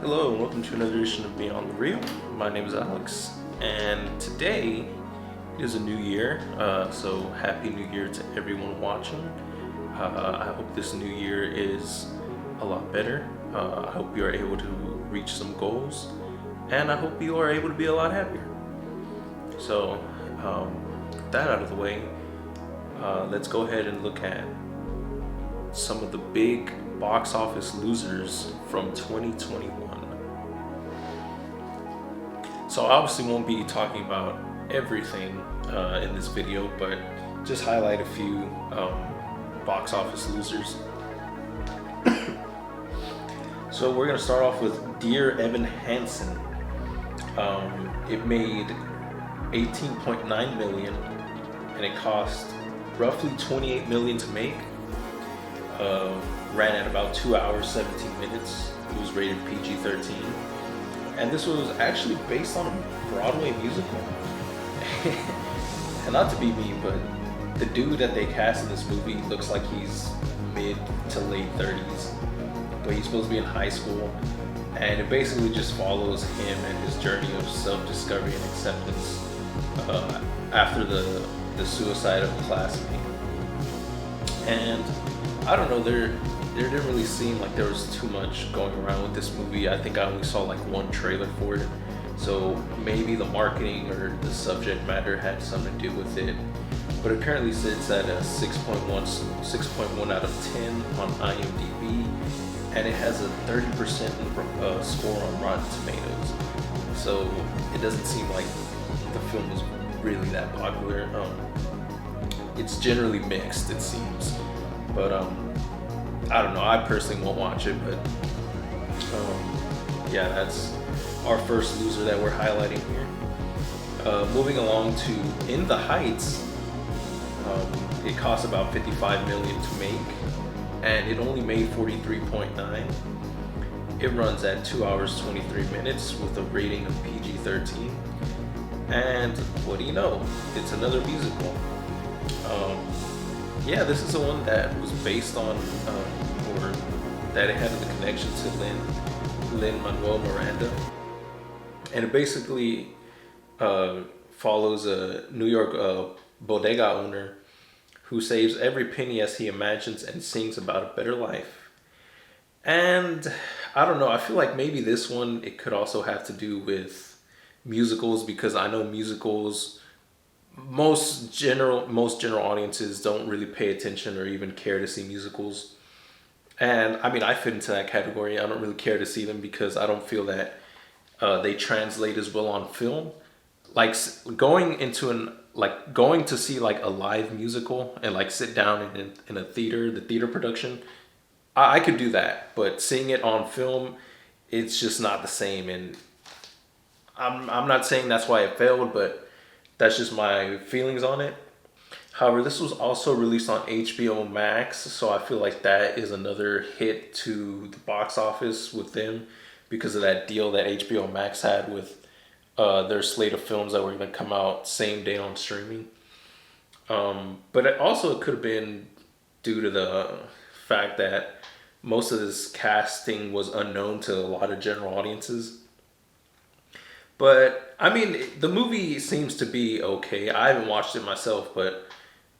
Hello and welcome to another edition of Beyond the Real. My name is Alex, and today is a new year, so happy new year to everyone watching. I hope this new year is a lot better. I hope you are able to reach some goals, and I hope you are able to be a lot happier. So, with that out of the way, let's go ahead and look at some of the big box office losers from 2021. So I obviously won't be talking about everything in this video, but just highlight a few box office losers. So we're gonna start off with Dear Evan Hansen. It made 18.9 million, and it cost roughly 28 million to make. Ran at about 2 hours 17 minutes. It was rated PG-13, and this was actually based on a Broadway musical. And not to be mean, but the dude that they cast in this movie looks like he's mid to late 30s, but he's supposed to be in high school, and it basically just follows him and his journey of self-discovery and acceptance after the suicide of a classmate. And I don't know, there didn't really seem like there was too much going around with this movie. I think I only saw like one trailer for it, so maybe the marketing or the subject matter had something to do with it. But apparently sits at a 6.1 out of 10 on IMDb, and it has a 30% score on Rotten Tomatoes. So it doesn't seem like the film was really that popular. It's generally mixed, it seems. But I don't know. I personally won't watch it, but yeah, that's our first loser that we're highlighting here. Moving along to In the Heights. It cost about 55 million to make, and it only made 43.9. It runs at 2 hours 23 minutes with a rating of PG-13. And what do you know? It's another musical. Yeah, this is the one that was based on, or that it had the connection to Lin-Manuel Miranda. And it basically follows a New York bodega owner who saves every penny as he imagines and sings about a better life. And I don't know, I feel like maybe this one, it could also have to do with musicals, because I know musicals, most general audiences don't really pay attention or even care to see musicals. And I mean, I fit into that category. I don't really care to see them because I don't feel that they translate as well on film. Like going to see like a live musical and like sit down in a theater, the theater production, I could do that. But seeing it on film, it's just not the same. And I'm not saying that's why it failed, but that's just my feelings on it. However, this was also released on HBO Max, so I feel like that is another hit to the box office with them because of that deal that HBO Max had with their slate of films that were going to come out same day on streaming. But it also could have been due to the fact that most of this casting was unknown to a lot of general audiences. But I mean, the movie seems to be okay. I haven't watched it myself, but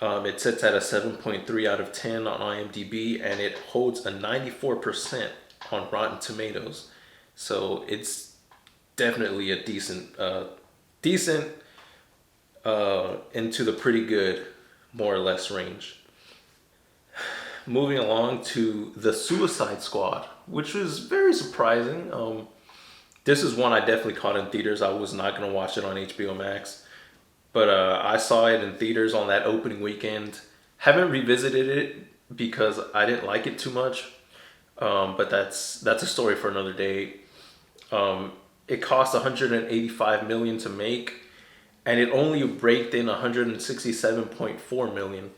it sits at a 7.3 out of 10 on IMDb, and it holds a 94% on Rotten Tomatoes. So it's definitely a decent into the pretty good, more or less range. Moving along to The Suicide Squad, which was very surprising. This is one I definitely caught in theaters. I was not going to watch it on HBO Max. But I saw it in theaters on that opening weekend. Haven't revisited it because I didn't like it too much. But that's a story for another day. It cost 185 million to make, and it only raked in 167.4 million.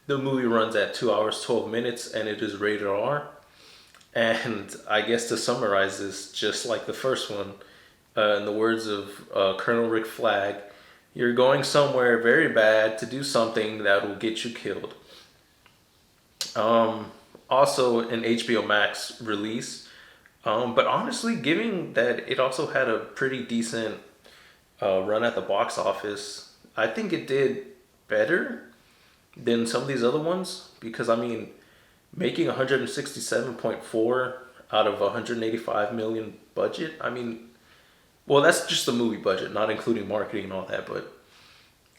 The movie runs at 2 hours 12 minutes, and it is rated R. And I guess to summarize this, just like the first one, in the words of Colonel Rick Flag, you're going somewhere very bad to do something that will get you killed. Also, an HBO Max release, But honestly, given that it also had a pretty decent run at the box office, I think it did better than some of these other ones because I mean, making 167.4 out of 185 million budget. I mean, well, that's just the movie budget, not including marketing and all that. But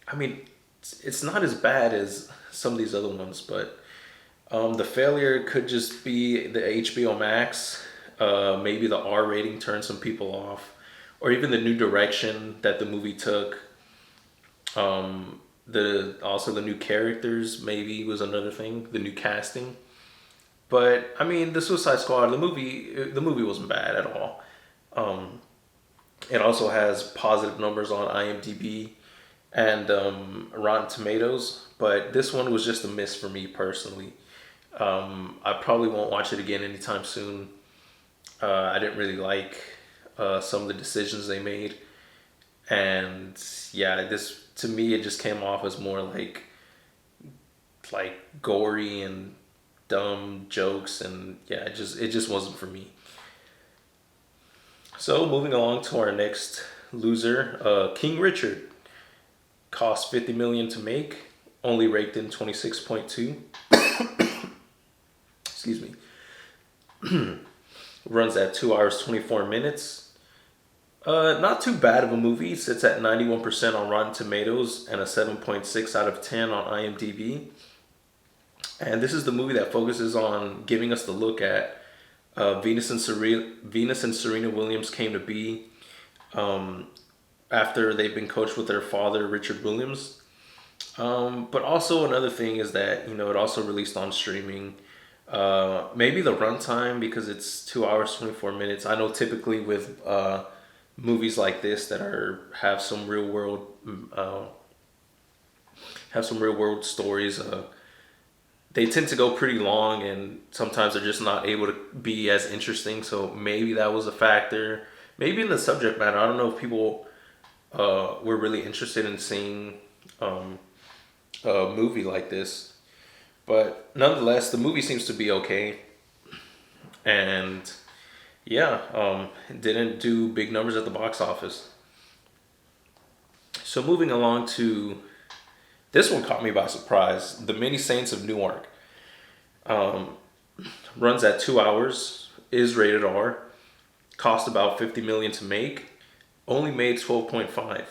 I mean, it's not as bad as some of these other ones. But the failure could just be the HBO Max. Maybe the R rating turned some people off, or even the new direction that the movie took. The also the new characters maybe was another thing. The new casting. But I mean, the Suicide Squad, the movie wasn't bad at all. Um, it also has positive numbers on IMDb and Rotten Tomatoes, but this one was just a miss for me personally. I probably won't watch it again anytime soon. I didn't really like some of the decisions they made, and yeah, this to me it just came off as more like gory and dumb jokes, and yeah, it just wasn't for me. So moving along to our next loser, King Richard cost 50 million to make, only raked in 26.2. Excuse me. Runs at 2 hours 24 minutes. Not too bad of a movie. Sits at 91% on Rotten Tomatoes and a 7.6 out of 10 on IMDb. And this is the movie that focuses on giving us the look at Venus and Serena Williams came to be um, after they've been coached with their father, Richard Williams. But also another thing is that it also released on streaming. Maybe the runtime because it's 2 hours 24 minutes. I know typically with movies like this that are uh, have some real world stories. They tend to go pretty long, and sometimes they're just not able to be as interesting. So maybe that was a factor. Maybe in the subject matter, I don't know if people were really interested in seeing um, a movie like this. But nonetheless, the movie seems to be okay, and yeah, it didn't do big numbers at the box office. So moving along to this one caught me by surprise. The Many Saints of Newark um, runs at 2 hours, is rated R, cost about 50 million to make, only made 12.5.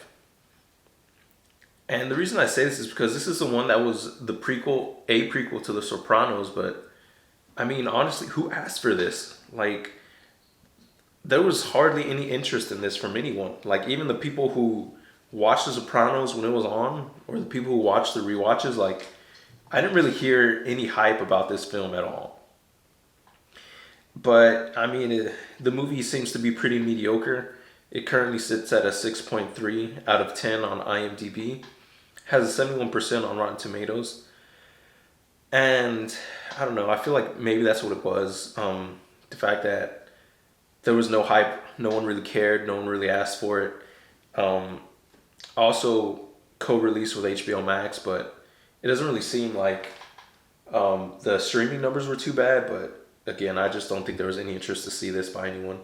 And the reason I say this is because this is the one that was a prequel to The Sopranos. But I mean, honestly, who asked for this? Like, there was hardly any interest in this from anyone. Like, even the people who watched The Sopranos when it was on, or the people who watched the rewatches, like, I didn't really hear any hype about this film at all. But I mean, the movie seems to be pretty mediocre. It currently sits at a 6.3 out of 10 on IMDb, has a 71% on Rotten Tomatoes. And I don't know, I feel like maybe that's what it was. The fact that there was no hype, no one really cared, no one really asked for it. Um, Also co-released with HBO Max, but it doesn't really seem like the streaming numbers were too bad. But again, I just don't think there was any interest to see this by anyone.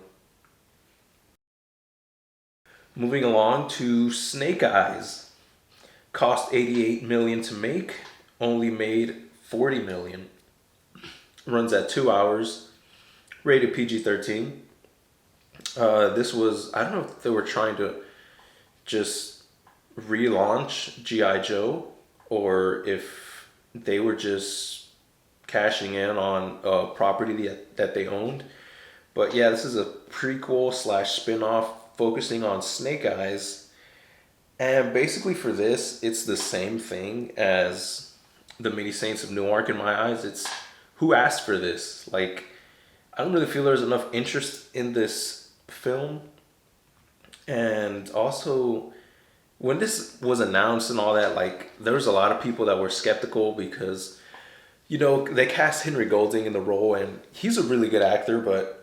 Moving along to Snake Eyes, cost 88 million to make, only made 40 million. Runs at 2 hours, rated PG-13. This was, I don't know if they were trying to just relaunch GI Joe, or if they were just cashing in on a property that they owned. But yeah, this is a prequel slash spin-off focusing on Snake Eyes. And basically for this, it's the same thing as the Many Saints of Newark in my eyes. It's who asked for this? Like, I don't really feel there's enough interest in this film. And also, when this was announced and all that, like, there was a lot of people that were skeptical because, they cast Henry Golding in the role, and he's a really good actor, but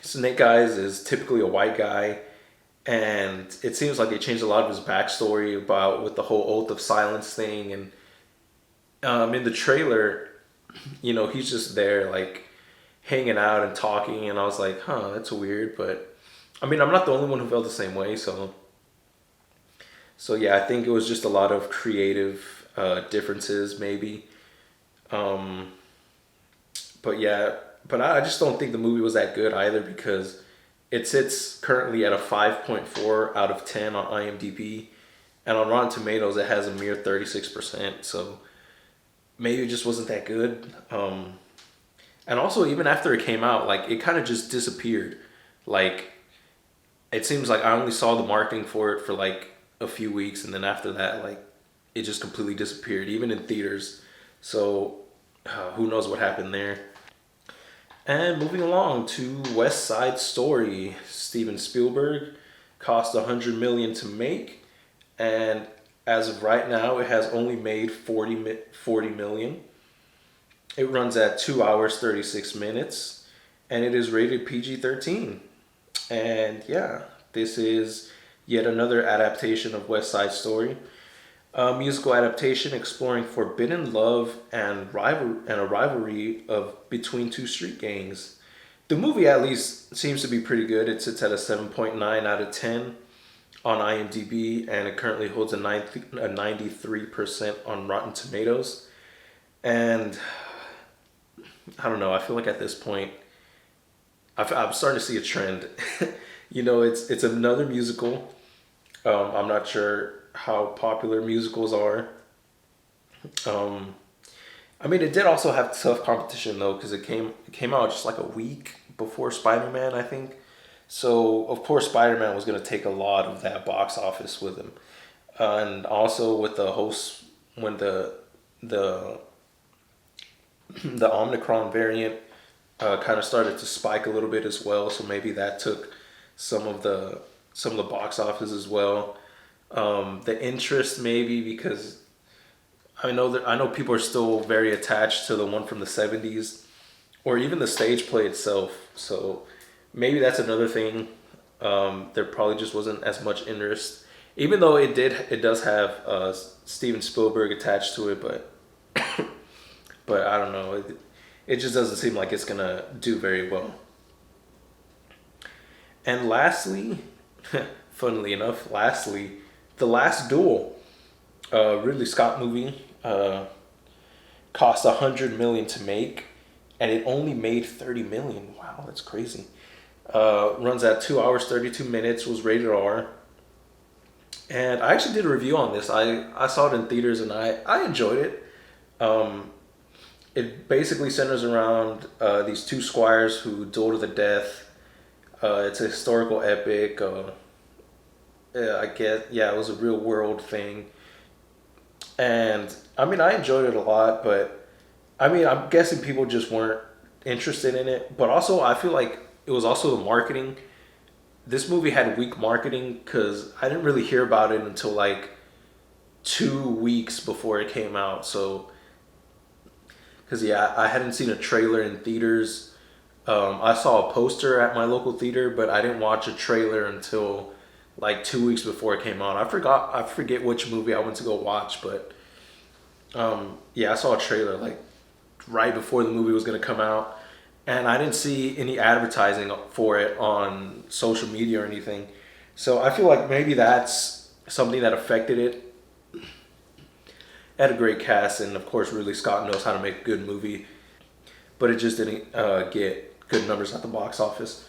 Snake Eyes is typically a white guy, and it seems like they changed a lot of his backstory about with the whole oath of silence thing. And in the trailer, he's just there, like, hanging out and talking, and I was like, huh, that's weird. But I mean, I'm not the only one who felt the same way. So yeah, I think it was just a lot of creative differences, maybe. Um, but yeah, but I just don't think the movie was that good either because it sits currently at a 5.4 out of 10 on IMDb, and on Rotten Tomatoes it has a mere 36%. So maybe it just wasn't that good. And also, even after it came out, like it kind of just disappeared. Like it seems like I only saw the marketing for it for like a few weeks, and then after that, like it just completely disappeared, even in theaters. So who knows what happened there? And moving along to West Side Story, Steven Spielberg cost 100 million to make, and as of right now, it has only made 40 million. It runs at 2 hours 36 minutes, and it is rated PG-13. And yeah, this is yet another adaptation of West Side Story, a musical adaptation exploring forbidden love and a rivalry of between two street gangs. The movie at least seems to be pretty good. It sits at a 7.9 out of 10 on IMDb, and it currently holds a 93% on Rotten Tomatoes. And I don't know. I feel like at this point, I'm starting to see a trend. It's another musical. I'm not sure how popular musicals are. Um, I mean, it did also have tough competition though, because it came out just like a week before Spider Man, I think. So of course, Spider Man was gonna take a lot of that box office with him, and also with the host when the the Omicron variant kind of started to spike a little bit as well. So maybe that took some of the some of the box office as well. The interest maybe because I know people are still very attached to the one from the 70s or even the stage play itself. So maybe that's another thing. There probably just wasn't as much interest, even though it does have Steven Spielberg attached to it, but I don't know. It just doesn't seem like it's gonna do very well. And lastly, funnily enough, The Last Duel, Ridley Scott movie, cost 100 million to make, and it only made 30 million. Wow, that's crazy. Runs at 2 hours 32 minutes. Was rated R, and I actually did a review on this. I saw it in theaters, and I enjoyed it. Um, it basically centers around these two squires who duel to the death. It's a historical epic. Yeah, I guess yeah, it was a real world thing, and I mean I enjoyed it a lot. But I mean I'm guessing people just weren't interested in it. But also I feel like it was also the marketing. This movie had weak marketing because I didn't really hear about it until like 2 weeks before it came out. So because yeah, I hadn't seen a trailer in theaters. I saw a poster at my local theater, but I didn't watch a trailer until like 2 weeks before it came out. I forget which movie I went to go watch, but yeah, I saw a trailer like right before the movie was gonna come out, and I didn't see any advertising for it on social media or anything. So I feel like maybe that's something that affected it. It had a great cast, and of course, really Scott knows how to make a good movie, but it just didn't get good numbers at the box office.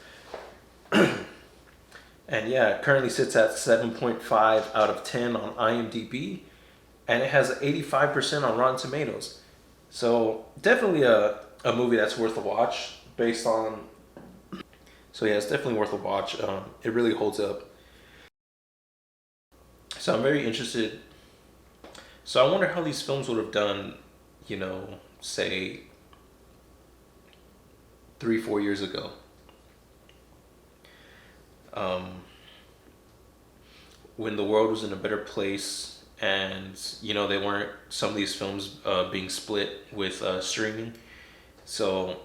And yeah, it currently sits at 7.5 out of 10 on IMDb, and it has 85% on Rotten Tomatoes. So definitely a movie that's worth a watch based on. So yeah, it's definitely worth a watch. It really holds up. So I'm very interested. So I wonder how these films would have done, say 3, 4 years ago. Um, when the world was in a better place, and they weren't some of these films being split with streaming. So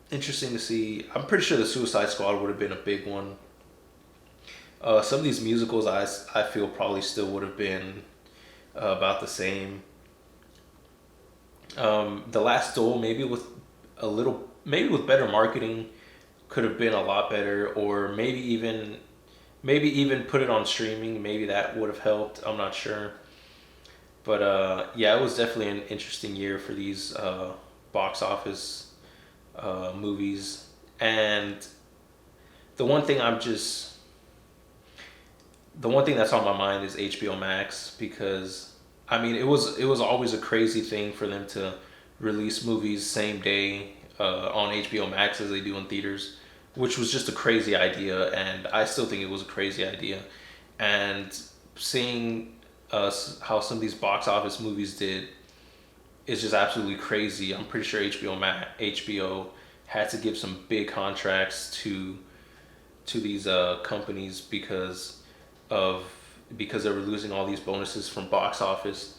interesting to see. I'm pretty sure the Suicide Squad would have been a big one. Some of these musicals I feel probably still would have been about the same. The Last Duel maybe with a little maybe with better marketing could have been a lot better, or maybe even put it on streaming. Maybe that would have helped. I'm not sure. But yeah, it was definitely an interesting year for these box office movies. And the one thing I'm just the one thing that's on my mind is HBO Max, because I mean it was always a crazy thing for them to release movies same day on HBO Max as they do in theaters, which was just a crazy idea, and I still think it was a crazy idea. And seeing how some of these box office movies did is just absolutely crazy. I'm pretty sure HBO had to give some big contracts to these companies of because they were losing all these bonuses from box office.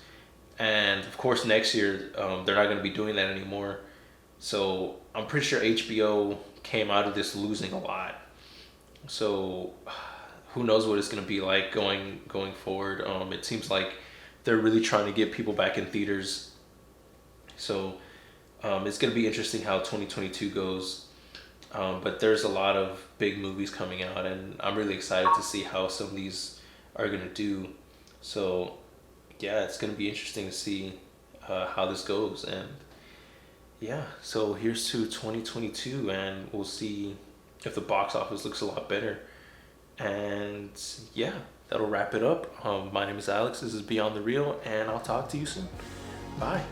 And of course, next year they're not going to be doing that anymore. So I'm pretty sure HBO came out of this losing a lot. So who knows what it's going to be like going forward. It seems like they're really trying to get people back in theaters. So it's going to be interesting how 2022 goes. But there's a lot of big movies coming out, and I'm really excited to see how some of these are gonna do. So, yeah, it's gonna be interesting to see how this goes. And yeah, so here's to 2022, and we'll see if the box office looks a lot better. And yeah, that'll wrap it up. My name is Alex. This is Beyond the Real, and I'll talk to you soon. Bye.